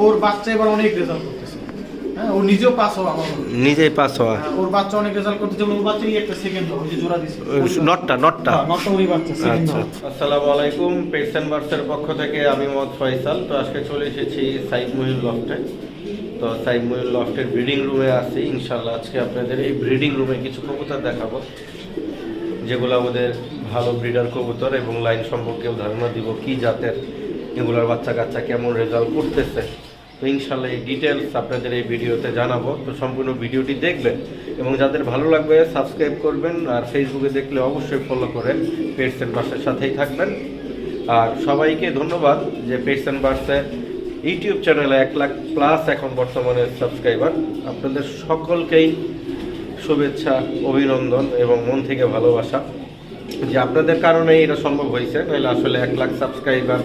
ওর বাচ্চা এবার অনেক রেজাল্ট করতেছে। হ্যাঁ, ও নিজেও পাস হওয়া, নিজেই পাস হওয়া। ওর বাচ্চা অনেক রেজাল্ট করতেছে। ওর বাচ্চাই একটা সেকেন্ড ওই যে জোড়া দিছে নটটা ওরই বাচ্চা সেকেন্ড। আসসালামু আলাইকুম, পেটস এন্ড বার্ডসের পক্ষ থেকে আমি মোহাম্মদ ফয়সাল। তো আজকে চলে এসেছি সাইদ মুহিল লফটে। তো সাইদ মুহিল লফটের ব্রিডিং রুমে আছি। ইনশাল্লাহ আজকে আপনাদের এই ব্রিডিং রুমে কিছু কবুতর দেখাবো, যেগুলো আমাদের ভালো ব্রিডার কবুতর, এবং লাইন সম্পর্কেও ধারণা দিব কি জাতের, এগুলোর বাচ্চা কাচ্চা কেমন রেজাল্ট করতেছে। তো ইনশাল্লাহ এই ডিটেলস আপনাদের এই ভিডিওতে জানাবো। তো সম্পূর্ণ ভিডিওটি দেখবেন এবং যাদের ভালো লাগবে সাবস্ক্রাইব করবেন, আর ফেসবুকে দেখলে অবশ্যই ফলো করে পেটস এন্ড বার্ডসের সাথেই থাকবেন। আর সবাইকে ধন্যবাদ যে পেটস এন্ড বার্ডসের ইউটিউব চ্যানেলে 1 লাখ প্লাস এখন বর্তমানে সাবস্ক্রাইবার। আপনাদের সকলকেই শুভেচ্ছা, অভিনন্দন এবং মন থেকে ভালোবাসা, যে আপনাদের কারণে এটা সম্ভব হয়েছে। নইলে আসলে 1 লাখ সাবস্ক্রাইবার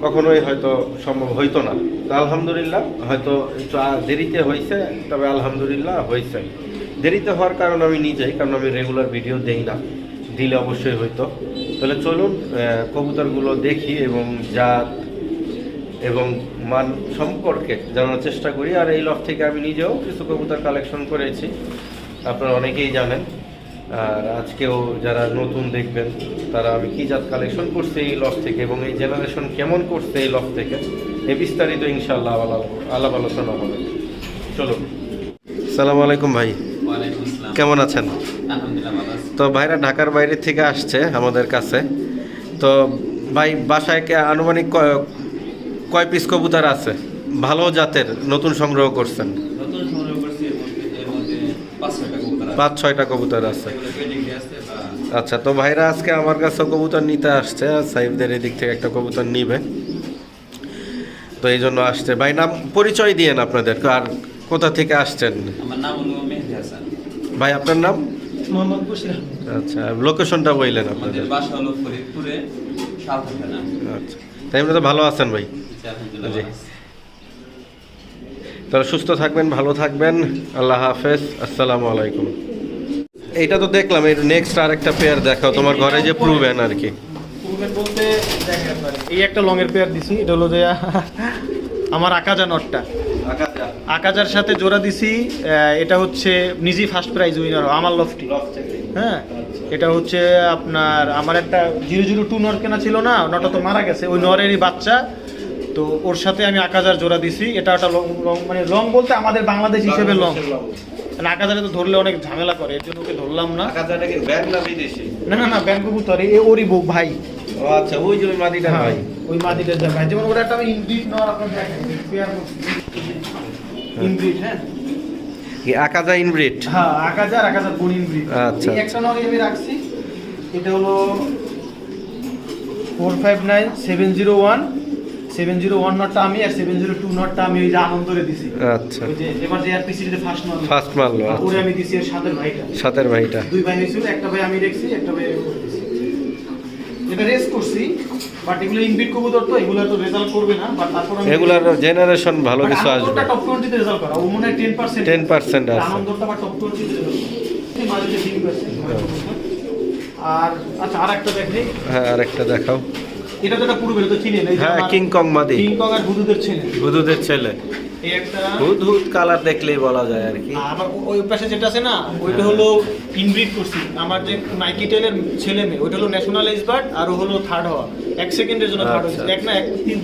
কখনোই হয়তো সম্ভব হইতো না। তো আলহামদুলিল্লাহ, হয়তো একটু দেরিতে হয়েছে, তবে আলহামদুলিল্লাহ হয়েছে। দেরিতে হওয়ার কারণ আমি নিজেই, কারণ আমি রেগুলার ভিডিও দেই না, দিলে অবশ্যই হইতো। তাহলে চলুন কবুতরগুলো দেখি এবং জাত এবং মান সম্পর্কে জানার চেষ্টা করি। আর এই লফট থেকে আমি নিজেও কিছু কবুতর কালেকশন করেছি, আপনারা অনেকেই জানেন। আর আজকেও যারা নতুন দেখবেন, তারা আমি কি জাত কালেকশন করছি এই লফট থেকে এবং এই জেনারেশন কেমন করছে এই লফট থেকে, এই বিস্তারিত ইনশাআল্লাহ আলাপ আলোচনা হবে। চলুন। আসসালামু আলাইকুম ভাই, কেমন আছেন? তো ভাইরা ঢাকার বাইরে থেকে আসছে আমাদের কাছে। তো ভাই বাসায় আনুমানিক কয় পিস কবুতর আছে ভালো জাতের নতুন সংগ্রহ করছেন? 5-6টা কবুতর আছে। আচ্ছা, তো ভাইরা আজকে আমার কাছে কবুতর নিতে আসছে, আর সাইফদের এদিক থেকে একটা কবুতর নিবে, তো এই জন্য আসছে। ভাই নাম পরিচয় দিয়েন আপনাদের, আর কোথা থেকে আসছেন? আমার নাম হলো মেহেদি হাসান। ভাই আপনার নাম? মোহাম্মদ বশির। আচ্ছা, লোকেশনটা বললেন আপনাদের? আমাদের বাসা হলো ফরিদপুরে, সাতখানা। আচ্ছা, তাই তো ভালো আছেন ভাই? জি, তাহলে সুস্থ থাকবেন, ভালো থাকবেন, আল্লাহ হাফেজ, আসসালামু আলাইকুম। এইটা তো দেখলাম, এর নেক্সট আর একটা পেয়ার দেখাও তোমার ঘরে, যে প্রুভেন আর কি। প্রুভেন বলতে দেখেন এই একটা লং এর পেয়ার দিছি, এটা হলো যে আমার আকাজা নটটা, আকাজার সাথে জোড়া দিছি। এটা হচ্ছে নিজেই ফার্স্ট প্রাইজ উইনার আমার লফটি। হ্যাঁ, এটা হচ্ছে আপনার আমার একটা 002 নর কেনা ছিল না, নটা তো মারা গেছে, ওই নরেরই বাচ্চা। তো ওর সাথে আমি আকাজার জোড়া দিছি। এটা একটা লং, মানে লং বলতে আমাদের বাংলাদেশ হিসেবে লং। আকাজারে তো ধরলে অনেক ঝামেলা করে, এর জন্য ওকে ধরলাম না। আকাজাটা কি ব্যান না বিদেশি? না ব্যান কবুতর, ওরই বউ ভাই। ও আচ্ছা, ওই যে ওই মাদিটা ভাই, ওই মাদিটা যা ভাই। যেমন ওটা একটা আমি ইনব্রিড নর, আপনারা দেখেন পেয়ার ইনব্রিড। হ্যাঁ, কি আকাজা ইনব্রিড? হ্যাঁ, আকাজার বোন ইনব্রিড। আচ্ছা, এই একটা নরই আমি রাখছি। এটা হলো 459701 নটটা আমি, আর 702 নটটা আমি ওই যে আনন্দরে দিছি। আচ্ছা, ওই যে এবার যে আরপিসি তে ফার্স্ট মারলো, ওরে আমি দিছি এর সাথের ভাইটা। দুই ভাই হয়েছিল, একটা ভাই আমি রেখছি, একটা ভাই ওরে দিছি। এটা রেস করছি, বাট এগুলো ইনবিট কবুতর, তো এগুলো তো রেজাল্ট করবে না, বাট তারপর আমি এগুলার জেনারেশন ভালো কিছু আসবে। আনন্দটা টপ 20 তে রেজাল্ট করা, ও মনে হয় 10% আছে। আনন্দটা বা টপ 20 তে রেজাল্ট করে মাঝে 3%। আর আচ্ছা, আরেকটা দেখি। হ্যাঁ, আরেকটা দেখাও। এটা তো একটা পুরো তো চিনেন, এই যে হ্যাঁ, কিংকং মাদি, কিংকং আর হুদুদের ছেলে। এই একটা হুদ কালার দেখলেই বলা যায় আর কি। আমার ওই পাশে যেটা আছে না, ওইটা হলো ইনব্রিড করছি। আমার যে মাইকি টেলের ছেলে মেয়ে, ওইটা হলো ন্যাশনাল এক্সপার্ট, আর ও হলো থার্ড হওয়া। 1 সেকেন্ডের জন্য থার্ড হয়েছে,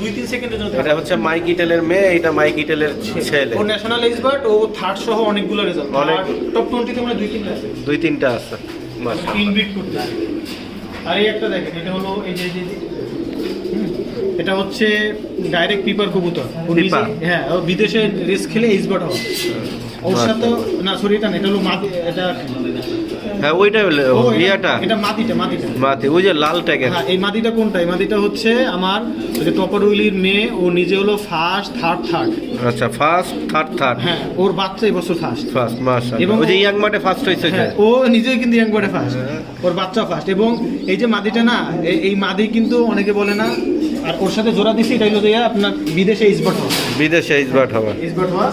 2-3 সেকেন্ডের জন্য। এটা হচ্ছে মাইকি টেলের মেয়ে, এটা মাইকি টেলের ছেলে। ও ন্যাশনাল এক্সপার্ট, ও থার্ড সহ অনেকগুলো রেজাল্ট, অনেক টপ 20 তে মানে 2-3টা আছে, 2-3টা আছে মাশাআল্লাহ। ইনব্রিড করতে। আর এই একটা দেখেন, এটা হলো এই যে এটা হচ্ছে ডাইরেক্ট পিপার কবুতর। হ্যাঁ, ও বিদেশে রেস খেলে এক্সপার্ট হয়। ওর সাথে না, সরি, এটা না, এটা হলো মাদি। এটা হ্যাঁ, ওইটা হলো ইয়াটা, এটা মাদি। ওই যে লাল ট্যাগের। হ্যাঁ, এই মাদিটা কোনটা? এই মাদিটা হচ্ছে আমার ওই যে টপার উইলির মেয়ে, ও নিজে হলো ফার্স্ট, থার্ড। আচ্ছা, ফার্স্ট, থার্ড। হ্যাঁ, ওর বাচ্চা এই বছর ফার্স্ট, মাশাআল্লাহ। ওই যে ইয়াং মাঠে ফার্স্ট হইছে, ও নিজেই কিন্তু ইয়াং বার্ডে ফার্স্ট, ওর বাচ্চা ফার্স্ট। এবং এই যে মাদিটা না, এই মাদি কিন্তু অনেকে বলে না আর ওর সাথে জোড়া দিছি এটা হলো যে আপনার বিদেশে ইসবাট হওয়া বিদেশে ইসবাট হওয়া ইসবাট হওয়া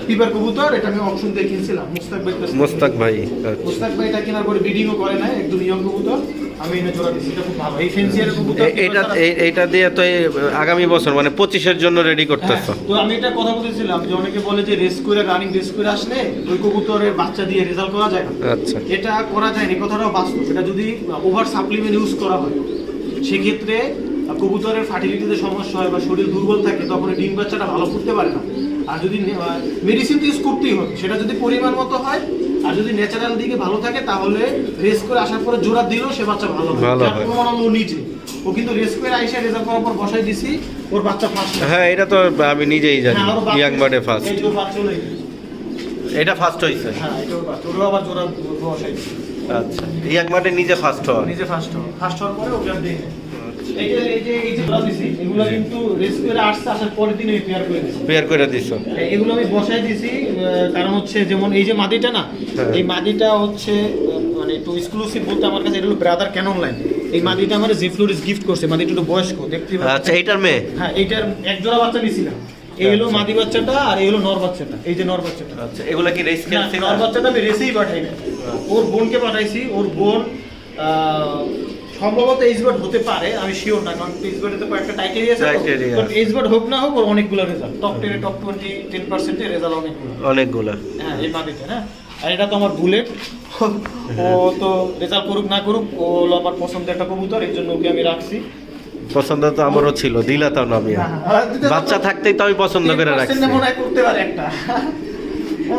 পিপার কবুতর। এটা আমি অপশন দিয়ে কিনছিলাম মুস্তাক ভাই মোস্তাক ভাই। আচ্ছা। মুস্তাক ভাই এটা কেনার পরে ব্রিডিংও করে না, একদম ইয়ং কবুতর। আমি এনে জোড়া দিছি, এটা খুব ভালো। এই ফেন্সিয়ার কবুতর এইটা দিয়ে তো এই আগামী বছর মানে 25-এর জন্য রেডি করতেছ। হ্যাঁ, তো আমি এটা কথা বলতেছিলাম যে অনেকে বলে যে রেস করে রানিং রেস করে আসলে ওই কবুতরের বাচ্চা দিয়ে রেজাল্ট করা যায় না। আচ্ছা। এটা করা যায় না, কথাটাও বাস্তব। এটা যদি ওভার সাপ্লিমেন্ট ইউজ করা হয় সেক্ষেত্রে কবুতরের ফার্টিলিটিতে সমস্যা হয় বা শরীর দুর্বল থাকে, তখন এই ডিম বাচ্চাটা ভালো করতে পারে না। আর যদি মেডিসিন ইউজ করতেই হবে, সেটা যদি পরিমাণ মতো হয় আর যদি ন্যাচারাল দিকে ভালো থাকে, তাহলে রেস করে আসার পরে জোড়া দিলেও সে বাচ্চা ভালো হয়। ভালো হয়। প্রমাণ হলো ও নিজে, ও কিন্তু রেস করে আইসা রেজাল্ট করার পর বসাই দিছি, ওর বাচ্চা ফার্স্ট। হ্যাঁ, এটা তো আমি নিজেই জানি। ইয়াং বার্ডে ফার্স্ট। এই যে ওর বাচ্চা হলো এই। এটা ফার্স্ট হইছে। হ্যাঁ, এটা ওর বাচ্চা। ওরও আবার জোড়া বসাই দিছি। আচ্ছা, ইয়াং বার্ডে নিজে ফার্স্ট হওয়া। নিজে ফার্স্ট হওয়ার পরে ওকে আর দেই না। এই যে জোড়া দিছি, এগুলো কিন্তু রেস করে আসছে, আসার পরের দিনে পেয়ার করে দিছি। পেয়ার করে দিছো। এগুলো আমি বসাই দিছি, কারণ হচ্ছে যেমন এই যে মাদিটা না, হ্যাঁ। এই মাদিটা হচ্ছে মানে একটু এক্সক্লুসিভ বলতে আমার কাছে, এটা হলো ব্রাদার ক্যানন লাইন। এই মাদিটা আমার জিফ্লোরিস গিফট করছে। মাদিটা একটু বয়স্ক দেখতে পাচ্ছেন। আচ্ছা, এইটার মেয়ে। হ্যাঁ, এইটার এক জোড়া বাচ্চা নিছিলাম। এই হলো মাদি বাচ্চাটা আর এই হলো নর বাচ্চাটা। এই যে নর বাচ্চাটা। আচ্ছা, এগুলা কি রেস না, খেলছে? নর বাচ্চাটা আমি রেসেই পাঠাই না, ওর বোনকে পাঠাইছি। ওর বোন সম্ভবত এইচবার্ড হতে পারে, আমি শিওর না, কারণ এইচবার্ডে তো কয়েকটা টাইটেরিয়া আছে। Criteria। কারণ এইচবার্ড হোক না হোক ওর অনেকগুলো রেজাল্ট, টপ 10 টপ 20 10% এর রেজাল্ট অনেকগুলা। হ্যাঁ, এই মাদিতে। হ্যাঁ, আর এটা তো আমার বুলেট। ও তো রেজাল্ট করুক না করুক, ও হলো আমার পছন্দের একটা কবুতর, এর জন্য ওকে আমি রাখছি। পছন্দ তো আমারও ছিল, দিলা তাও না আমি। বাচ্চা থাকতেই তো আমি পছন্দ করে রাখছি। 10% মনে হয় করতে পারে একটা।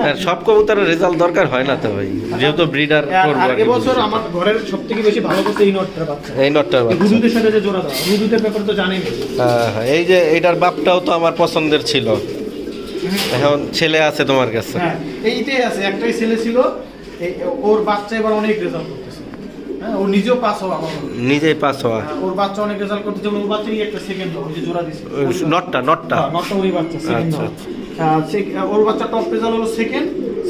আর সব কবুতরের রেজাল্ট দরকার হয় না তো ভাই, যেহেতু ব্রিডার করব। আর এবছর আমার ঘরের সবথেকে বেশি ভালো করতে এই নটটার বাচ্চা। এই নটটার বাচ্চা। হুদুদের সাথে যে জোড়া দাও, হুদুদের ব্যাপারে তো জানেনই। হ্যাঁ, হ্যাঁ, এই যে এটার বাপটাও তো আমার পছন্দের ছিল। এখন ছেলে আছে তোমার কাছে। হ্যাঁ, এইটাই আছে, একটাই ছেলে ছিল। ওর বাচ্চা এবার অনেক রেজাল্ট করতেছে। হ্যাঁ, ও নিজেও পাস হওয়া আমার মনে হয়। নিজেই পাস হওয়া। হ্যাঁ, ওর বাচ্চা অনেক রেজাল্ট করতেছে। ওর বাচ্চারই একটা সেকেন্ড ওই যে জোড়া দিছে। নটটা হ্যাঁ, নটটা ওরই বাচ্চা সেকেন্ড। আচ্ছা, ওর বাচ্চা টপ রেজাল্ট হলো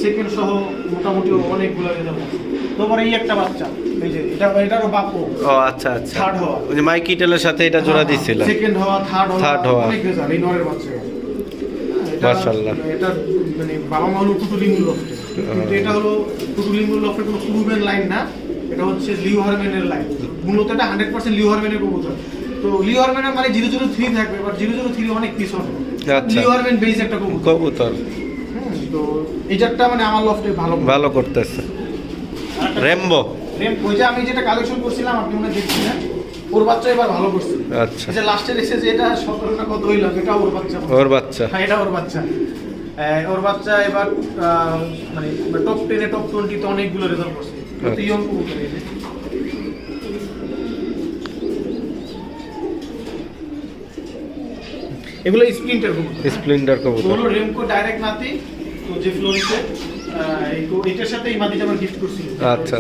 সেকেন্ড সহ মোটামুটি অনেকগুলো রেজাল্ট আছে। তোমার এই একটা বাচ্চা, এই যে এটারও বাপু। ও আচ্ছা আচ্ছা। থার্ড হওয়া। ওই যে মাইকিটেলের সাথে এটা জোড়া দিছিল। সেকেন্ড হওয়া, থার্ড হওয়া। অনেক রেজাল্ট এই নরের বাচ্চা। মাশাআল্লাহ। এটা মানে বাবা মা হলো টুটুলিঙ্গুর লফটে, কিন্তু এটা হলো টুটুলিঙ্গুর লফটের কোনো প্রুভেন লাইন না, এটা হচ্ছে লিও হারম্যানের লাইন। মূলত এটা 100% লিও হারম্যানের কবুতর। তো লিও হারম্যানের মানে 003 থাকবে, বাট 003 অনেক পিছনে। আচ্ছা। লিও হারম্যান বেস একটা কবুতর। তো এইটারটা মানে আমার লফটে ভালো করতেছে। রেমবো। ওই যে আমি যেটা কালেকশন করছিলাম, আপনি মনে দেখছিলেন, ওর বাচ্চা এবার ভালো করছে। আচ্ছা। এই যে লাস্টের এসে যে এটা 17 না কত হইল, এটা ওর বাচ্চা। ওর বাচ্চা। হ্যাঁ, এটা ওর বাচ্চা। ওর বাচ্চা এবার মানে টপ 10 টপ 20 তে অনেকগুলো রেজাল্ট করছে। তো ইয়ং কবুতর এই যে। এগুলো স্প্লিন্টার কবুতর। স্প্লেন্ডার কবুতর। হলো রেমকো ডাইরেক্ট নাতি। তো যে ফ্লোরিসে এটার সাথে এই মাটিটা আমার গিফট করছিল। আচ্ছা।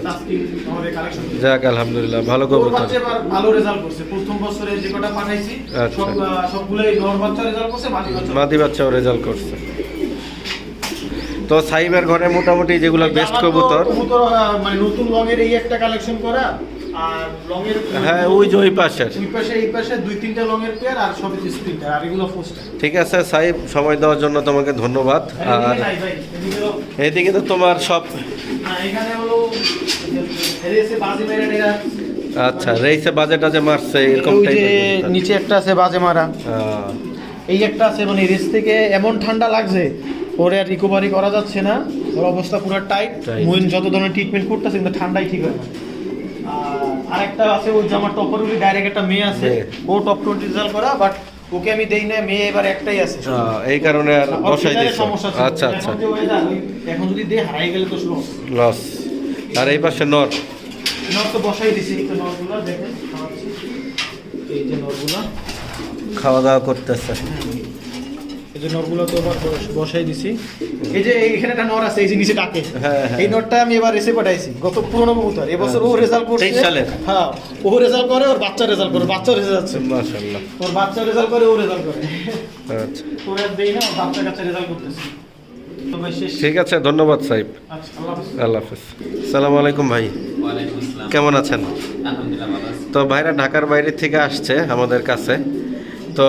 আমাদের কালেকশন। যাক আলহামদুলিল্লাহ, ভালো ওর কবুতর। বাচ্চা এবার ভালো রেজাল্ট করছে। প্রথম বছরে যে কটা পাঠাইছি আচ্ছা। সবগুলোই নর বাচ্চা রেজাল্ট করছে, মাদি বাচ্চাও রেজাল্ট করছে। তো সাইবের ঘরে মোটামুটি যেগুলো বেস্ট কবুতর। মানে নতুন লংয়ের এই একটা কালেকশন করা, আর লংয়ের হ্যাঁ, ওই যে ওই পাশের। ওই পাশে এই পাশে 2-3টা লংয়ের পেয়ার, আর সব স্প্লিন্টার, আর এগুলো ফোস্টার। ঠিক আছে সাইব, সময় দেওয়ার জন্য তোমাকে ধন্যবাদ। আর নাই ভাই, এদিকে এইদিকে তো তোমার সব। এখানে হলো রেসে বাজি মেরে নেয়া। আচ্ছা, রেইসে বাজেট আছে মারছে এরকম ওই যে টাইপের। নিচে একটা আছে বাজে মারা, এই একটা আছে, মানে রেস থেকে এমন ঠান্ডা লাগছে ওরে আর রিকভারি করা যাচ্ছে না, ওর অবস্থা পুরো টাইট। মুইন যত ধরনের ট্রিটমেন্ট করতেছে কিন্তু ঠান্ডাই ঠিক হয় না। আর একটা আছে ওই যে আমার টপারুলি ডাইরেক্ট একটা মেয়ে আছে, ও টপ 20 রেজাল্ট করা, বাট ওকে আমি দেই না, মেয়ে এবার একটাই আছে। এই কারণে আর বসাই দিছো। সমস্যা ছিল। আচ্ছা আচ্ছা। এখন যে weather, এখন যদি দেই হারাই গেলে তো লস। লস। আর এই পাশে নর। নর তো বসাই দিছি, তো নরগুলো দেখেন খাওয়াচ্ছি। এই যে নরগুলো খাওয়া দাওয়া করতেছে। এই যে নরগুলো তো এবার বসাই দিছি। এই যে এখানে একটা নর আছে, এই যে নিচে ডাকে। হ্যাঁ, হ্যাঁ। এই নরটা আমি এবার এসে পাঠাইছি, গত পুরনো কবুতর। এবছর ও রেজাল্ট করছে 23 সালে। হ্যাঁ, ও রেজাল্ট করে, ওর বাচ্চা রেজাল্ট করে, বাচ্চা রেজাল্ট যাচ্ছে। মাশাআল্লাহ। ওর বাচ্চা রেজাল্ট করে, ও রেজাল্ট করে। আচ্ছা, তোর আর দেই না, ওর বাচ্চা কাচ্চা রেজাল্ট করতেছে। তো ভাই শেষ। ঠিক আছে, ধন্যবাদ সাইব। আচ্ছা, আল্লাহ হাফেজ। আল্লাহ হাফেজ। আসসালামু আলাইকুম ভাই, ওয়ালাইকুম আসসালাম। কেমন আছেন? আলহামদুলিল্লাহ ভালো আছি। তো ভাইরা ঢাকার বাইরে থেকে আসছে আমাদের কাছে। তো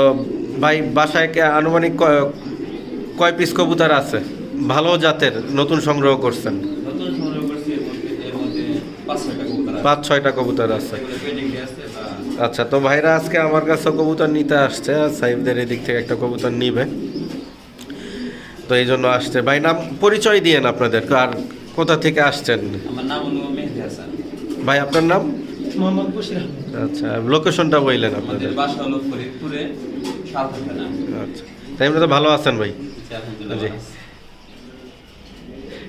ভাই বাসায় আনুমানিক কয় পিস কবুতর আছে ভালো জাতের নতুন সংগ্রহ করছেন? নতুন সংগ্রহ করছি এর মধ্যে 5-6টা কবুতর আছে। 5-6টা কবুতর আছে। এগুলো পেডিগ্রি আছে বা আচ্ছা, তো ভাইরা আজকে আমার কাছে কবুতর নিতে আসছে, আর সাইফদের এদিক থেকে একটা কবুতর নিবে, তো এই জন্য আসছে। ভাই নাম পরিচয় দিয়েন আপনাদের, আর কোথা থেকে আসছেন? আমার নাম হলো মেহেদি হাসান। ভাই আপনার নাম? মোহাম্মদ বশির। আচ্ছা, লোকেশনটা বললেন আমাদের আপনাদের। বাসা হলো ফরিদপুরে সাউথ থানা। আচ্ছা, তাই তো ভালো আছেন ভাই? আলহামদুলিল্লাহ জি। ভালো আছি।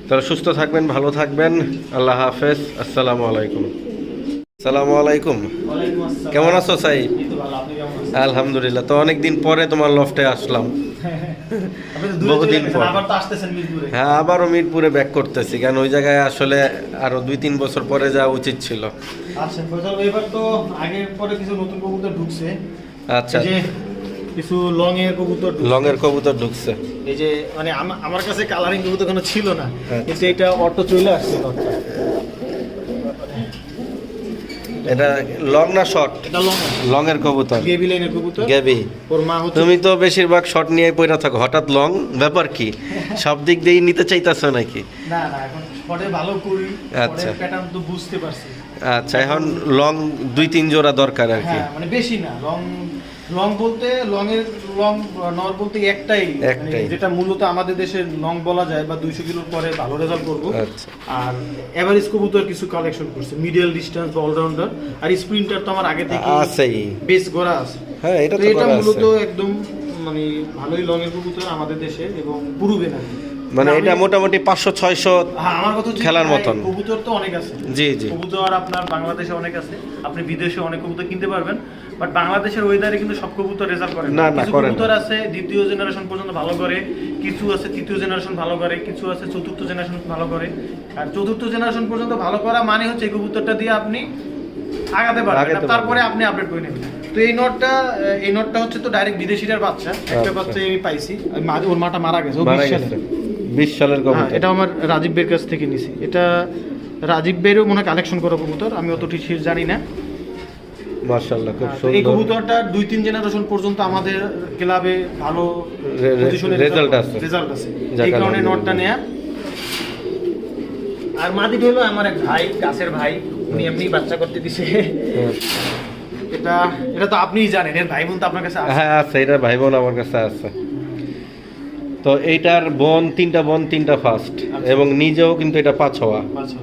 তাহলে সুস্থ থাকবেন, ভালো থাকবেন, আল্লাহ হাফেজ, আসসালামু আলাইকুম। আসসালামু আলাইকুম। ওয়ালাইকুম আসসালাম। কেমন আছো সাইফ? এই তো ভালো, আপনি কেমন আছেন? আলহামদুলিল্লাহ, তো অনেকদিন পরে তোমার লফটে আসলাম। আপনি তো দূরে বহুদিন চলে গেছেন, পর। আবার তো আসতেছেন মিরপুরে। হ্যাঁ, আবারও মিরপুরে ব্যাক করতেছি, কারণ ওই জায়গায় আসলে আরো 2-3 বছর পরে যাওয়া উচিত ছিল। আচ্ছা ফয়সাল, এবার তো আগের পরে কিছু নতুন কবুতর ঢুকছে। আচ্ছা, এই যে কিছু লং এর কবুতর ঢুকছে। লংয়ের কবুতর ঢুকছে। এই যে মানে আমার কাছে কালারিং কবুতর কোনো ছিল না, আচ্ছা। কিন্তু এটা অটো চলে আসছে নটটা। এটা লং না শর্ট? এটা লং, লংয়ের কবুতর, গেবি লাইনের কবুতর। গেবি। ওর মা হচ্ছে তুমি তো বেশিরভাগ শর্ট নিয়ে পড়ে থাকো, হঠাৎ লং, ব্যাপার কি? সব দিক দিয়েই নিতে চাইতেছো নাকি? না না, এখন শর্টে ভালো করি, আচ্ছা। শর্টের প্যাটার্ন তো বুঝতে পারছি। আচ্ছা, এখন লং 2-3 জোড়া দরকার আর কি। হ্যাঁ, মানে বেশি না, লং লং বলতে লং নর বলতে একটাই, একটাই। মানে যেটা মূলত আমাদের দেশে লং বলা যায়, বা 200 কিলোর পরে ভালো রেজাল্ট করবো। আচ্ছা। আর এভারেজ কবুতর কিছু কালেকশন করছে, মিডল ডিস্টেন্স বা অলরাউন্ডার। আর স্প্রিন্টার তো আমার আগে থেকে আছেই। বেস করা আছে। হ্যাঁ, এটা তো তো এটা করা মূলত আছে। একদম মানে ভালোই লং এর কবুতর আমাদের দেশে, এবং পুরুবে না। মানে আমি- এটা মোটামুটি 500-600। হ্যাঁ, আমার কথা হচ্ছে খেলার ভাই, মতন। কবুতর তো অনেক আছে। জি জি। কবুতর আপনার বাংলাদেশে অনেক আছে, আপনি বিদেশে অনেক কবুতর কিনতে পারবেন, বাট বাংলাদেশের ওয়েদারে কিন্তু সব কবুতর রেজাল্ট করে না, না, কিছু করে না। কবুতর আছে দ্বিতীয় জেনারেশন পর্যন্ত ভালো করে, কিছু আছে তৃতীয় জেনারেশন ভালো করে, কিছু আছে চতুর্থ জেনারেশন ভালো করে। আর চতুর্থ জেনারেশন পর্যন্ত ভালো করা মানে হচ্ছে এই কবুতরটা দিয়ে আপনি আগাতে পারবেন, আগাতে আর তারপরে পারবেন। আপনি আপডেট করে নেবেন। তো এই নটটা হচ্ছে তো ডাইরেক্ট বিদেশিটার বাচ্চা, একটা আচ্ছা। বাচ্চা আমি পাইছি, ওর মাটা মারা গেছে, ও মারা 20 গেছে। সালে। 20 সালের হ্যাঁ, কবুতর। এটা আমার রাজীব বের কাছ থেকে নিছি। এটা রাজীব বেরও মনে হয় কালেকশন করা কবুতর, আমি অত ঠিক জানি না। মাশাআল্লাহ, খুব তো এই সুন্দর। কবুতরটা 2-3 জেনারেশন পর্যন্ত আমাদের ক্লাবে ভালো পজিশনে রেজাল্ট আছে। রেজাল্ট আছে, যাক এই কারণে আলহামদুলিল্লাহ। নটটা নেয়া। আর মাদিটা হলো আমার এক ভাই, কাছের ভাই, উনি এমনি বাচ্চা করতে দিছে। হ্যাঁ। এটা এটা তো আপনিই জানেন, এর ভাই বোন তো আপনার কাছে আছে। হ্যাঁ আছে, এটা ভাই বোন আমার কাছে আছে। তো এইটার বোন 3টা ফার্স্ট, আচ্ছা। এবং নিজেও কিন্তু এটা 5 হওয়া। আচ্ছা।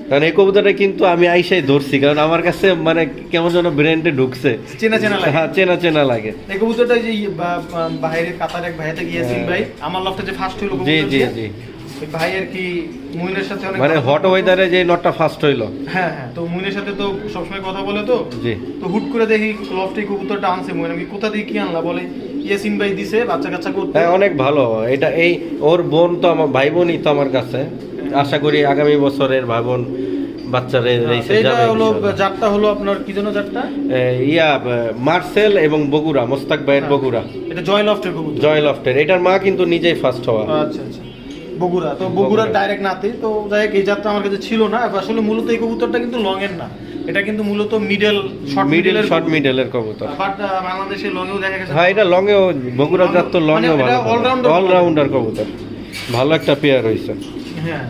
কারণ এই কবুতরটা কিন্তু আমি আইসাই ধরছি, কারণ আমার কাছে মানে কেমন যেন ব্র্যান্ডে ঢুকছে। চেনা চেনা লাগে। হ্যাঁ, চেনা চেনা লাগে। এই কবুতরটা যে বাইরে কাতার এক ভাইয়াতে গিয়েছিল হ্যাঁ। ভাই, আমার লফটে যে ফার্স্ট হলো জি কবুতর জি দিয়ে, জি। ওই ভাই আর কি মুইনের সাথে অনেক মানে কথা হট বলতো। ওয়েদারে যে নটটা ফার্স্ট হইলো। হ্যাঁ হ্যাঁ, তো মুইনের সাথে তো সবসময় কথা বলে, তো জি। তো হুট করে দেখি লফটে কবুতরটা আনছে, মুইন আমি কোথা দিয়ে কি আনলা, বলে ইয়াসিন ভাই দিছে বাচ্চা কাচ্চা করতে। হ্যাঁ, অনেক ভালো এটা। এই ওর বোন তো আমার ভাই বোনই তো আমার কাছে। আশা করি আগামী বছরের ভাই বোন বাচ্চারে রেসে এটা যাবে হলো ইনশাআল্লাহ। জাতটা হলো আপনার কি যেন জাতটা, মার্সেল এবং বগুড়া, মোস্তাক ভাইয়ের বগুড়া, এটা জয় লফটের কবুতর। জয় লফটের। এটার মা কিন্তু নিজেই ফার্স্ট হওয়া। আচ্ছা আচ্ছা, বগুড়া, তো বগুড়ার ডাইরেক্ট নাতে। তো যাই হোক, এই জাতটা আমার কাছে ছিল না আসলে। মূলত এই কবুতরটা কিন্তু লং এর না, এটা কিন্তু মূলত মিডল শর্ট শর্ট মিডলের কবুতর। বাট বাংলাদেশে লংয়েও দেখা গেছে। হ্যাঁ, এটা লংয়েও, বগুড়া জাত তো লংয়েও মানে এটা ভালো, all-rounder অলরাউন্ডার কবুতর। ভালো একটা পেয়ার হয়েছে। হ্যাঁ,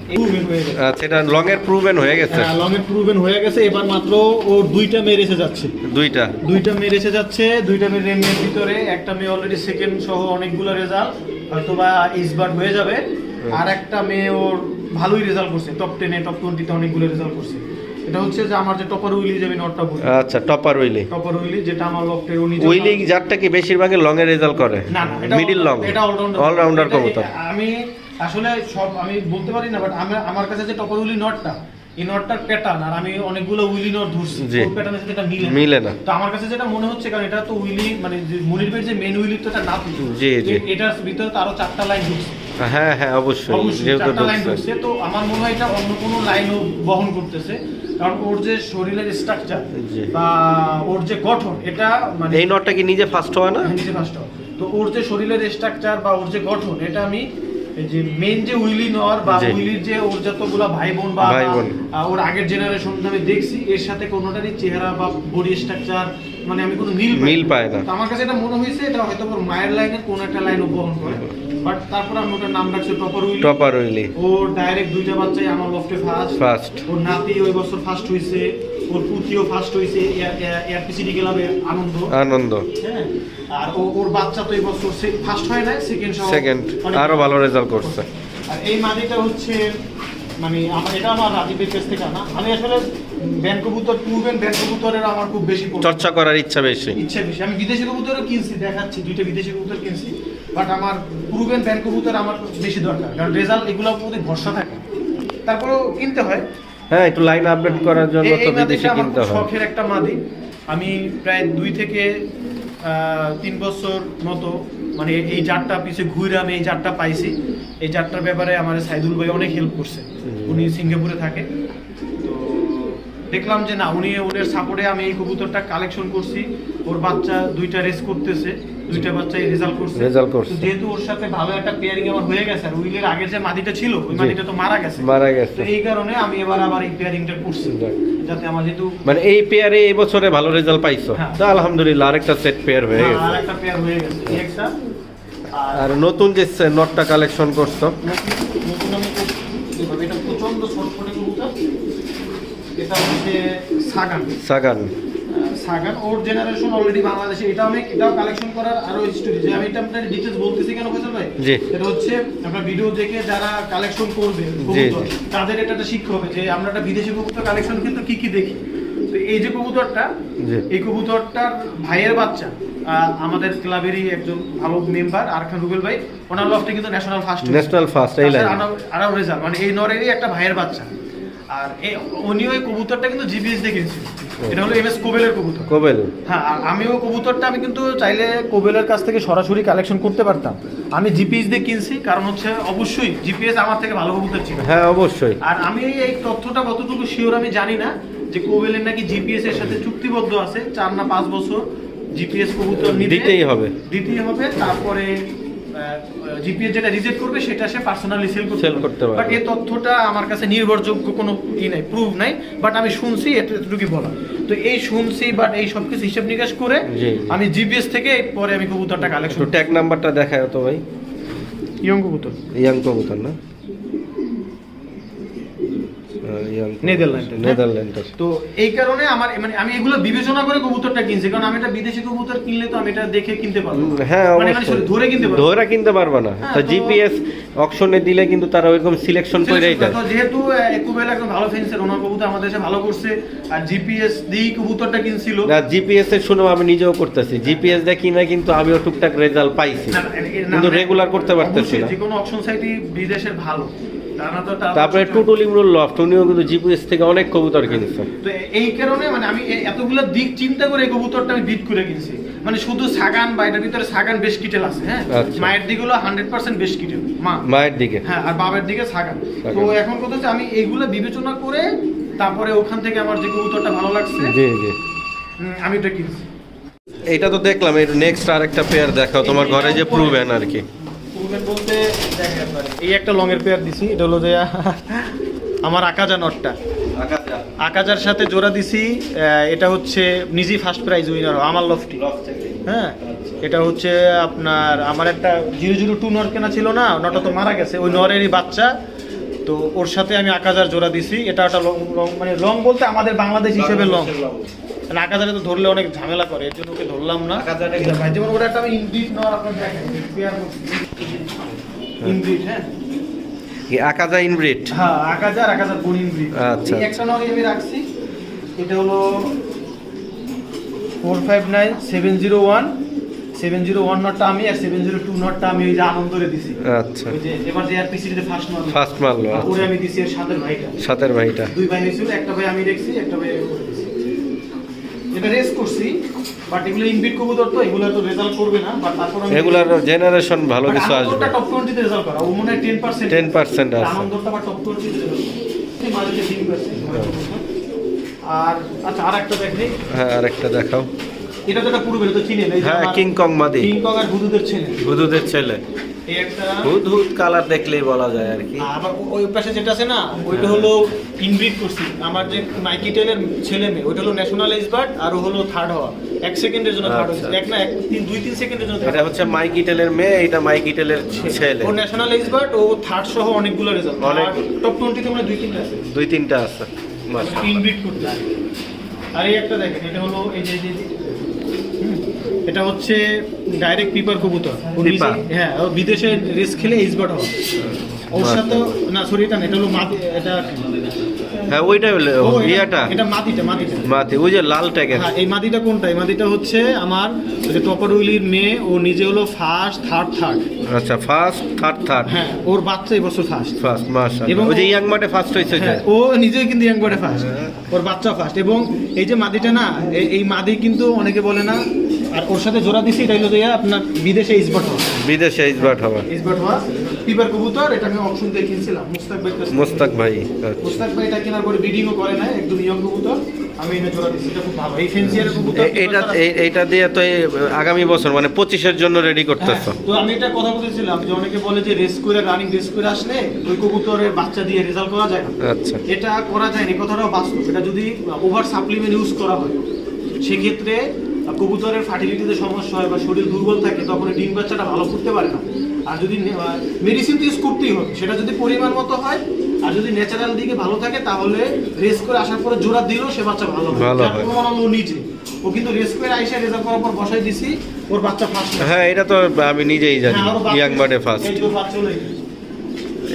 proven হয়ে গেছে। আচ্ছা, এটা লংয়ের প্রুভেন হয়ে গেছে। হ্যাঁ, লংয়ের প্রুভেন হয়ে গেছে। এবার মাত্র ও 2টা মেয়ে এসে যাচ্ছে, 2টা 2টা মেয়ে এসে যাচ্ছে। 2টা মেয়ের ভিতরে একটা মেয়ে অলরেডি সেকেন্ড সহ অনেকগুলো রেজাল্ট, হয়তো বা ইসবার হয়ে যাবে। আর একটা মেয়ে ওর ভালোই রেজাল্ট করছে, টপ 10 টপ 20 তে অনেকগুলো রেজাল্ট করছে। এটা হচ্ছে যে আমার যে টপার উইলি, যে আমি নটটা বলি, আচ্ছা, টপার উইলি। টপার উইলি, যেটা আমার লফটের উনি যে- উইলি জাতটা কি বেশিরভাগই লং এর রেজাল্ট করে? না না, এটা মিডল লং, এটা অলরাউন্ডার, অলরাউন্ডার কবুতর। আমি আসলে সব আমি বলতে পারি না, বাট আমার কাছে যে টপার উইলি নটটা, এই নটটার প্যাটার্ন, আর আমি অনেকগুলো উইলি নট ধরছি, জি। ওর প্যাটার্নের সাথে এটা মিলে না। তো আমার কাছে যেটা মনে হচ্ছে, কারণ এটা তো উইলি মানে যে মনির ভাইয়ের যে মেন উইলি, তো এটা না তুই, জি, জি। এটার ভিতরে তো আরো 4টা লাইন ঢুকছে। হ্যাঁ হ্যাঁ, অবশ্যই, অবশ্যই যেহেতু 4টা লাইন ঢুকছে। ঢুকছে, তো আমার মনে হয় এটা অন্য কোনো লাইনও বহন করতেছে, কারণ ওর যে শরীরের স্ট্রাকচার জি। বা ওর যে গঠন, এটা মানে এই নটটা কি নিজে ফার্স্ট হওয়া না? নিজে ফার্স্ট হওয়া। তো ওর যে শরীরের স্ট্রাকচার বা ওর যে গঠন, এটা আমি এই যে মেন যে উইলি নর বা জি। উইলির যে ওর যতগুলা ভাই বোন বা ভাই বোন। ওর আগের জেনারেশন আমি দেখছি, এর সাথে কোনোটারই চেহারা বা বডি স্ট্রাকচার মানে আমি কোনো মিল পাই না। তো আমার কাছে এটা মনে হয়েছে এটা হয়তো ওর মায়ের লাইনের কোন একটা লাইন বহন করে, বাট তারপর আমি ওটার নাম রাখছি টপার উইলি। ওর ডাইরেক্ট দুইটা বাচ্চাই আমার লফটে ফার্স্ট। ওর নাতি ওই বছর ফার্স্ট হয়েছে, ওর পুতিও ফার্স্ট হয়েছে এয়ারপিসিডি ক্লাবে আনন্দ। হ্যাঁ, আর ওর বাচ্চা তো এই বছর ফার্স্ট হয় না, সেকেন্ড আরো ভালো রেজাল্ট করছে। আর এই মাদিটা হচ্ছে মানে এটা আমার রাজীবের কাছ থেকে আনা। আমি আসলে ব্যান কবুতর পূর্বের ব্যান কবুতরের আমার খুব বেশি চর্চা করার ইচ্ছা বেশি। আমি বিদেশি কবুতরও কিনছি, দেখাচ্ছি দুইটা বিদেশি কবুতর কিনছি, বাট আমার পূর্বের ব্যান কবুতর আমার বেশি দরকার, কারণ রেজাল্ট এগুলোর প্রতি ভরসা থাকে, তারপরেও কিনতে হয়। হ্যাঁ, একটু লাইন আপডেট করার জন্য তো বিদেশি কিনতে হয়। শখের একটা মাদি, আমি প্রায় 2 থেকে 3 বছর মতো মানে এই জাতটা পিছে ঘুরে আমি এই জাতটা পাইছি। এই জাতটার ব্যাপারে আমার সাইদুল ভাই অনেক হেল্প করছে, উনি সিঙ্গাপুরে থাকে। তো দেখলাম যে না, ওদের সাপোর্টে আমি এই কবুতরটা কালেকশন করছি। ওর বাচ্চা 2টা রেস করতেছে, 2টা বাচ্চাই রেজাল্ট করছে। তো যেহেতু ওর সাথে ভালো একটা পেয়ারিং আমার হয়ে গেছে, আর উইলের আগের যে মাদিটা ছিল ওই মাদিটা তো মারা গেছে। তো এই কারণে আমি আবার এই পেয়ারিংটা করছি, যাতে আমার যেহেতু মানে এই পেয়ারে এই বছরে ভালো রেজাল্ট পাইছো। তো আলহামদুলিল্লাহ আরেকটা সেট পেয়ার হয়ে গেছে। আরেকটা পেয়ার হয়ে গেছে এই একটা। আর নতুন যে নটটা কালেকশন করছো, নতুন আমি এটা প্রচন্ড ছটফটে কবুতর। এটা হচ্ছে সাগান। ওর জেনারেশন অলরেডি বাংলাদেশে। এটাও কালেকশন করার আরো স্টোরি, যে আমি এটা আপনাদের ডিটেইলস বলতেছি কেন ফয়সাল ভাই, এটা হচ্ছে আপনারা ভিডিও দেখে যারা কালেকশন করবে কবুতর, তাদের এটা একটা শিক্ষা হবে যে আমরা একটা বিদেশি কবুতর কালেকশন কিন্তু কি দেখি। তো এই যে কবুতরটা, এই কবুতরটার ভাইয়ের বাচ্চা আমাদের ক্লাবেরই একজন ভালো মেম্বার আরখান রুবেল ভাই, ওনার লফটে কিন্তু ন্যাশনাল ফার্স্ট এই লাইন আরো রেজাল্ট, মানে এই নরেরই একটা ভাইয়ের বাচ্চা। আর এই উনি ওই কবুতরটা কিন্তু জিপিএস দেখেছি, এটা হলো এমএস কোবেলের কবুতর। হ্যাঁ, আমিও কবুতরটা আমি কিন্তু চাইলে কোবেলের কাছ থেকে সরাসরি কালেকশন করতে পারতাম, আমি জিপিএস দিয়ে কিনছি, কারণ হচ্ছে অবশ্যই জিপিএস আমার থেকে ভালো কবুতর ছিল। হ্যাঁ অবশ্যই। আর আমি এই তথ্যটা কতটুকু শিওর আমি জানি না যে কোবেলের নাকি জিপিএস এর সাথে চুক্তিবদ্ধ আছে 4 না 5 বছর জিপিএস কবুতর দিতেই হবে। তারপরে জিপিএস যেটা রিজেক্ট করবে সেটা সে পার্সোনালি সেল করতে পারবে। বাট এই তথ্যটা আমার কাছে নির্ভরযোগ্য কোনো নাই, প্রুফ নাই, বাট আমি শুনছি, এতটুকুই বলা। তো এই শুনছি, বাট এই সব কিছু হিসাব নিকাশ করে আমি জিপিএস থেকে পরে আমি কবুতরটা কালেকশন। ট্যাগ নাম্বারটা দেখায় তো ভাই। ইয়াং কবুতর না, নেদারল্যান্ডের। তো এই কারণে আমার মানে আমি এগুলো বিবেচনা করে কবুতরটা কিনছি, কারণ আমি এটা বিদেশি কবুতর কিনলে তো আমি এটা দেখে কিনতে পারবো। হ্যাঁ, মানে ধরে কিনতে পারবো না। তো জিপিএস অকশনে দিলে কিন্তু তারা ওইরকম সিলেকশন করেই দেয়। যেহেতু একুবেল একদম ভালো ফেন্সার, ওনার কবুতর আমাদের দেশে ভালো করছে, আর জিপিএস দিয়ে কবুতরটা কিনছিল। না, জিপিএস এর শুনে আমি নিজেও করতেছি, জিপিএস দিয়ে কিনা কিন্তু আমিও টুকটাক রেজাল্ট পাইছি, কিন্তু রেগুলার করতে পারতেছি না। যে কোনো অকশন সাইটই বিদেশের ভালো। তারপরে টুটুল ইমরুল লফট, উনিও কিন্তু জিপিএস থেকে অনেক কবুতর কিনছে। তো এই কারণে মানে আমি এতগুলো দিক চিন্তা করে কবুতরটা আমি বিট করে কিনছি। মানে শুধু সাগান বা এটার ভিতরে সাগান বেশ কিটেল আছে। হ্যাঁ, মায়ের দিকে হলো 100% বেশ কিটেল, মায়ের দিকে। হ্যাঁ, আর বাবার দিকে সাগান। তো এখন কথা হচ্ছে আমি এইগুলো বিবেচনা করে তারপরে ওখান থেকে আমার যে কবুতরটা ভালো লাগছে আমি ওটা কিনছি। এটা তো দেখলাম, এর নেক্সট আরেকটা পেয়ার দেখাও তোমার ঘরে যে প্রুভেন আর কি। বলতে এই একটা লং এর পেয়ার দিছি, এটা হলো যে আমার আকাজা নটটা, আকাজার সাথে জোড়া দিছি। এটা হচ্ছে নিজেই ফার্স্ট প্রাইজ উইনার আমার লফটি। হ্যাঁ, এটা হচ্ছে আপনার আমার একটা 002 নর কেনা ছিল না, নটা তো মারা গেছে, ওই নরেরই বাচ্চা। তো ওর সাথে আমি আকাজার জোড়া দিছি। এটা একটা লং মানে লং বলতে আমাদের বাংলাদেশ হিসেবে লং, আকাজারে তো ধরলে অনেক ঝামেলা করে, এর জন্য ওকে ধরলাম না। যেমন ওটা একটা আমি ইনব্রিড নর আপনার দেখেন পেয়ার ইনব্রিড। হ্যাঁ, আকাজা ইনব্রিড। হ্যাঁ, আকাজার কোন ইনব্রিড। আচ্ছা, এই একটা নরই আমি রাখছি, এটা হলো 459701 নটটা আমি, আর 702 নটটা আমি ওই যে আনন্দরে দিছি। আচ্ছা, ওই যে এবার যে আরপিসি তে ফার্স্ট মারলো ওরে আমি দিছি, এর সাথের ভাইটা 2 ভাই হয়েছিল, একটা ভাই আমি দেখছি, একটা ভাই করে দিছি। এটা রেস করছি, বাট এগুলো ইনবিট কবুতর তো এগুলো তো রেজাল্ট করবে না, বাট তারপর আমি এগুলার জেনারেশন ভালো কিছু আসবে। আনন্দটা টপ 20 তে রেজাল্ট করা, ও মনে হয় 10% আছে। আনন্দটা বা টপ 20 তে রেজাল্ট এই মাঝে 3%। আর আচ্ছা, আরেকটা দেখি। হ্যাঁ, আরেকটা দেখাও। এটা তো একটা পূর্বের, তো চিনেন, এই যে হ্যাঁ, আমার কিং কং মাদি, কিং কং আর হুদুদের ছেলে, হুদুদের ছেলে। এই একটা। হুদ কালার দেখলেই বলা যায় আর কি। আর আবার ওই পাশে যেটা আছে না, ওইটা হলো ইনব্রিড করছি। আমার যে মাইকি টেলের ছেলে মেয়ে, ওইটা হলো ন্যাশনাল এজবার্ড, আর ও হলো থার্ড হওয়া, 1 সেকেন্ডের জন্য থার্ড হয়েছে, এক না 2-3 সেকেন্ডের জন্য এটা হচ্ছে মাইকিটেলের মেয়ে, এটা মাইকিটেলের ছেলে। ও ন্যাশনাল এজবার্ড, ও থার্ড সহ অনেকগুলো রেজাল্ট, অনেক। টপ 20 তে মানে 2-3টা আছে, 2-3টা আছে। মাশাআল্লাহ। ইনব্রিড করতে। আর এই একটা দেখেন, এটা হলো এই যে এটা হচ্ছে ডাইরেক্ট পিপার কবুতর। ও পিপার? নিজে- হ্যাঁ, ও বিদেশে রেস খেলে এজবার্ড হয়। ওর সাথে না, সরি এটা না, এটা হলো মাদি, এটা হ্যাঁ, ওইটা হলো ও, এটা- বিয়াটা এটা মাদিটা। মাতি, ওই যে লাল ট্যাগের। হ্যাঁ, এই মাদিটা কোনটা? এই মাদিটা হচ্ছে আমার ওই যে টপার উইলির মেয়ে, ও নিজে হলো ফার্স্ট, থার্ড। আচ্ছা, ফার্স্ট, থার্ড। হ্যাঁ, ওর বাচ্চা এই বছর ফার্স্ট। মাশাআল্লাহ। এবং ওই যে ইয়াং মাঠে ফার্স্ট হয়েছে যে। হ্যাঁ, ও নিজেই কিন্তু ইয়াং বার্ডে ফার্স্ট, ওর বাচ্চা ফার্স্ট। এবং এই যে মাদিটা না, এই মাদি কিন্তু অনেকে বলে না, আর ওর সাথে জোড়া দিছি, এটা হলো যে আপনার বিদেশে ইসবাট হওয়া, বিদেশে ইসবাট হওয়া। পিপার কবুতর। এটা আমি অপশন দিয়ে কিনছিলাম মুস্তাক ভাই কাছে। মুস্তাক ভাই। আচ্ছা। মুস্তাক ভাই এটা কেনার পরে ব্রিডিংও করে না, একদম ইয়ং কবুতর, আমি এনে জোড়া দিছি, এটা খুব ভালো। এই ফেন্সিয়ার কবুতর এইটা দিয়ে তো এই আগামী বছর মানে 25-এর জন্য রেডি করতেছো। হ্যাঁ, তো আমি এটা কথা বলতেছিলাম যে অনেকে বলে যে রেস করে, রানিং রেস করে আসলে ওই কবুতরের বাচ্চা দিয়ে রেজাল্ট করা যায় না। আচ্ছা। এটা করা যায় না, এই কথাটাও বাস্তব। এটা যদি ওভার সাপ্লিমেন্ট ইউজ করা হয়, সেক্ষেত্রে কবুতরের ফার্টিলিটিতে সমস্যা হয় বা শরীর দুর্বল থাকে, তখন এই ডিম বাচ্চাটা ভালো করতে পারে না। আর যদি মেডিসিন তো ইউজ করতেই হবে, সেটা যদি পরিমাণ মতো হয়, আর যদি ন্যাচারাল দিকে ভালো থাকে, তাহলে রেস করে আসার পরে জোড়া দিলেও সে বাচ্চা ভালো হয়। ভালো যার হয়। প্রমাণ হলো ও নিজে, ও কিন্তু রেস করে আইসা রেজাল্ট করার পর বসাই দিছি, ওর বাচ্চা ফার্স্ট। হ্যাঁ, এটা তো আমি নিজেই জানি, ইয়াং বার্ডে ফার্স্ট। এই যে ওর বাচ্চা হলো এটা।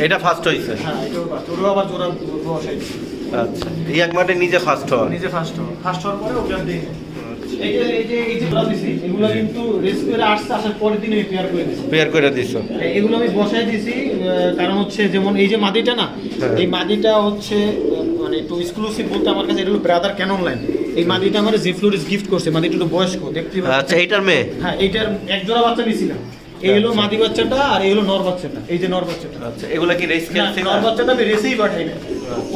এটা ফার্স্ট হয়েছে। হ্যাঁ, এটা ওর বাচ্চা, ওরও আবার জোড়া বসাই দিছি। আচ্ছা, ইয়াং বার্ডে নিজে ফার্স্ট হওয়া। নিজে ফার্স্ট হওয়ার পরে ওকে আর দেই না। এই যে জোড়া দিছি, এগুলো কিন্তু রেস করে আসার পরের দিনে পেয়ার করে দিছি। পেয়ার করে দিছো। এগুলো আমি বসাই দিছি, কারণ হচ্ছে যেমন এই যে মাদিটা না, হ্যাঁ। এই মাদিটা হচ্ছে মানে একটু এক্সক্লুসিভ বলতে আমার কাছে, এটা হলো ব্রাদার ক্যানন লাইন। এই মাদিটা আমার জেফ্লোরিস গিফট করছে, মাদিটা একটু বয়স্ক দেখতে পাচ্ছেন। আচ্ছা, এইটার মেয়ে। হ্যাঁ, এইটার এক জোড়া বাচ্চা নিছিলাম। এই হলো আচ্ছা। মাদি বাচ্চাটা, আর এই হলো নর বাচ্চাটা। এই যে নর বাচ্চাটা, আচ্ছা, এগুলা কি রেস না, খেলছে? নর বাচ্চাটা আমি রেসেই পাঠাই না,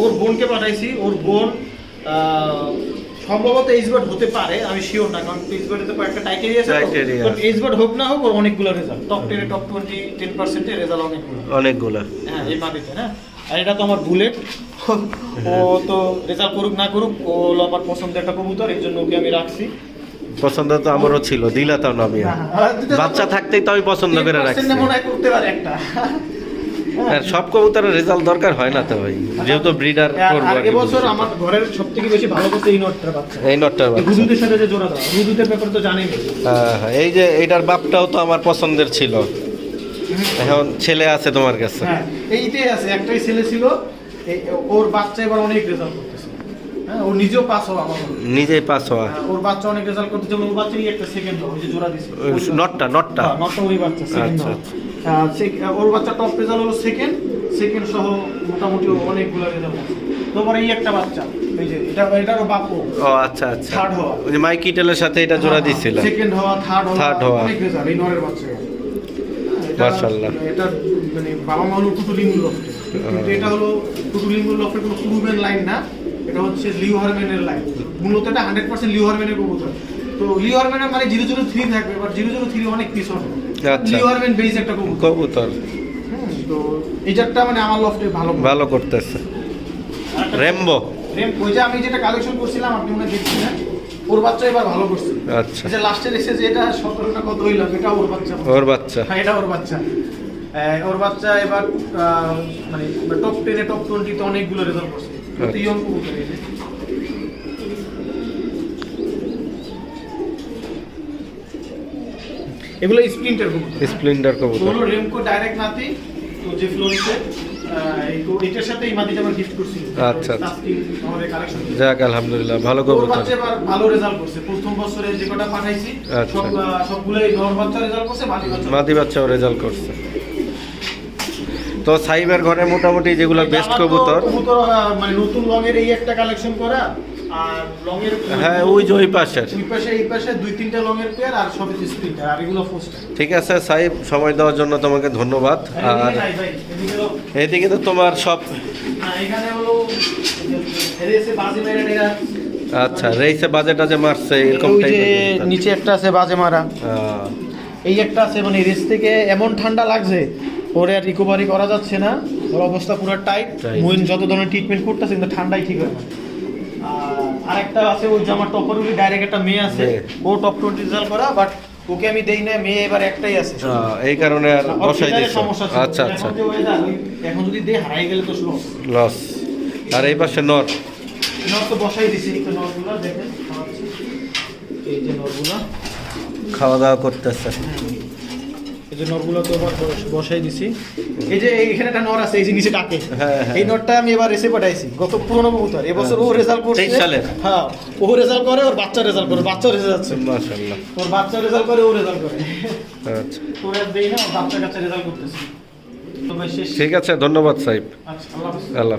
ওর বোনকে পাঠাইছি। ওর বোন সম্ভবত এইচবার্ড হতে পারে, আমি শিওর না, কারণ এইচবার্ডে তো কয়েকটা টাইটেরিয়া আছে। Criteria। তো এইচবার্ড হোক না হোক, ওর অনেকগুলো রেজাল্ট, টপ 10 টপ 20 10% এর রেজাল্ট অনেকগুলো। অনেকগুলা। হ্যাঁ, এই মাদিতে। হ্যাঁ, আর এটা তো আমার বুলেট। ও তো রেজাল্ট করুক না করুক, ও হলো আমার পছন্দের একটা কবুতর, এর জন্য ওকে আমি রাখছি। পছন্দ তো আমারও ছিল, দিলাতাম না আমি। বাচ্চা থাকতেই তো আমি পছন্দ করে রাখছি। 10% মনে হয় করতে পারে একটা। আর সব কবুতরের রেজাল্ট দরকার হয় না তো ভাই, যেহেতু ব্রিডার করবো আর আর কি। এবছর আমার ঘরের সবথেকে বেশি ভালো করছে এই নটটার বাচ্চা, এই নটটার বাচ্চা। হুদুদের সাথে যে জোড়া দেওয়া, হুদুদের ব্যাপারে তো জানেন। হ্যাঁ, এই যে এটার বাপটাও তো আমার পছন্দের ছিল, এখন ছেলে আছে তোমার কাছে। হ্যাঁ, এইটাই আছে, একটাই ছেলে ছিল। ওর বাচ্চা এবার অনেক রেজাল্ট করতেছে। হ্যাঁ, ও নিজেও পাস হওয়া আমার মনে হয়। নিজেই পাস হওয়া। হ্যাঁ, ওর বাচ্চা অনেক রেজাল্ট করতেছে, ওর বাচ্চারই একটা সেকেন্ড ওই যে জোড়া দিছে। নটটা হ্যাঁ, নটটা ওই বাচ্চা সেকেন্ড। আচ্ছা, ওর বাচ্চা টপ রেজাল্ট হলো সেকেন্ড সহ মোটামুটি অনেকগুলো রেজাল্ট আছে। তারপরে এই একটা বাচ্চা, এই যে এটারও বাপু ও আচ্ছা আচ্ছা। থার্ড হওয়া। ওই যে মাইকিটেলের সাথে এটা জোড়া দিছিল। সেকেন্ড হওয়া, থার্ড হওয়া, হওয়া। অনেক রেজাল্ট এই নরের বাচ্চা। মাশাআল্লাহ। এটা মানে বাবা মা হলো টুটুলিঙ্গুর লফটে, কিন্তু এটা হলো টুটুলিঙ্গুর লফটের কোনো প্রুভেন লাইন না, এটা হচ্ছে লিও হারম্যানের লাইন। মূলত এটা 100% লিও হারম্যানের কবুতর। তো লিও হারম্যানের মানে 003 থাকবে, বাট 003 অনেক পিছনে। আচ্ছা। লিও হারম্যান বেস একটা কবুতর। তো এই জাতটা মানে আমার লফটে ভালো করতেছে। রেমবো। ওই যে আমি যেটা কালেকশন করছিলাম, আপনি মনে দেখছিলেন, ওর বাচ্চা এবার ভালো করছে। আচ্ছা, যে লাস্টের এসে যে এটা 17টা কত হইল, এটা ওর বাচ্চা। ওর বাচ্চা। হ্যাঁ, এটা ওর বাচ্চা। ওর বাচ্চা এবার মানে টপ 10 টপ 20 তে অনেকগুলো রেজাল্ট করছে। তো ইয়ং কবুতর এই যে। এগুলো স্প্লিন্টার কবুতর। স্প্লেন্ডার কবুতর। হলো রেমকো ডাইরেক্ট নাতি, তো যে ফ্লোরিসে এটার সাথে এই মাটিটা আমার গিফট করছি। আচ্ছা। আমাদের কালেকশন। যাক আলহামদুলিল্লাহ, ভালো ওর কবুতর। বাচ্চা এবার ভালো রেজাল্ট করছে। প্রথম বছরে যে কটা পাঠাইছি আচ্ছা। সবগুলোই নর বাচ্চা রেজাল্ট করছে, মাদি বাচ্চাও রেজাল্ট করছে। তো সাইবের ঘরে মোটামুটি যেগুলো বেস্ট কবুতর। কবুতর মানে নতুন লংয়ের এই একটা কালেকশন করা, আর লংয়ের হ্যাঁ, ওই যে ওই পাশের। ওই পাশে এই পাশে 2-3টা লংয়ের পেয়ার, আর সবই স্প্লিন্টার, আর এগুলো ফোস্টার। ঠিক আছে সাইব, সময় দেওয়ার জন্য তোমাকে ধন্যবাদ। আর এদিকে তো তোমার সব এখানে হলো রেসে বাজি মেরে আচ্ছা রেইসে বাজে টাজে মারছে এরকম ওই যে টাইপের নিচে একটা আছে বাজে মারা, এই একটা আছে মানে রেস থেকে এমন ঠান্ডা লাগছে ওরে আর রিকভারি করা যাচ্ছে না, ওর অবস্থা পুরো টাইট। Tight. মুইন যত ধরনের ট্রিটমেন্ট করতেছে কিন্তু ঠান্ডাই ঠিক হয় না। আর আরেকটা আছে ওই যে আমার টপারুলি ডাইরেক্ট একটা মেয়ে আছে, মেয়ে। ও টপ 20 রেজাল্ট করা, বাট ওকে আমি দেই না, মেয়ে এবার একটাই আছে। এই কারণে আর ওর বসাই ফিটারের দিছো। সমস্যা ছিল। আচ্ছা আচ্ছা এখন যে weather, এখন যদি দেই হারাই গেলে তো লস। লস। আর এই পাশে নর নর তো বসাই দিছি, তো নরগুলো দেখেন খাওয়াচ্ছি। এই যে নরগুলো, খাওয়া দাওয়া করতেছে। এই যে নরগুলো তো এবার বসাই দিছি। এই যে এখানে একটা নর আছে, এই যে নিচে ডাকে, হ্যাঁ, হ্যাঁ। এই নরটা আমি এবার এসে পাঠাইছি গত পুরনো কবুতর, এবছর ও রেজাল্ট করছে 23 সালে? হ্যাঁ, ও রেজাল্ট করে, ওর বাচ্চা রেজাল্ট করে, বাচ্চা রেজাল্ট যাচ্ছে, মাশাআল্লাহ। ওর বাচ্চা রেজাল্ট করে, ও রেজাল্ট করে। আচ্ছা তোর আর দেই না, ওর বাচ্চা কাচ্চা রেজাল্ট করতেছে। তো ভাই শেষ। ঠিক আছে, ধন্যবাদ সাহেব। আচ্ছা, আল্লাহ হাফেজ। আল্লাহ